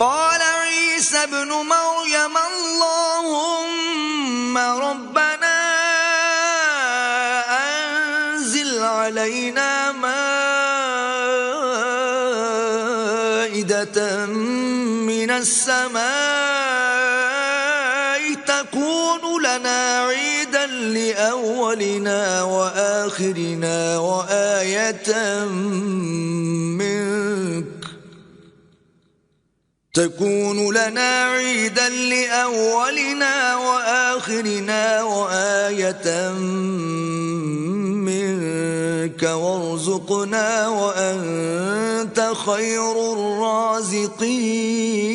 قال عيسى ابن مريم اللهم ربنا أنزل علينا مائدة من السماء تكون لنا عيدا لأولنا وآخرنا وآية منك تكون لنا عيدا لأولنا وآخرنا وآية منك وارزقنا وأنت خير الرازقين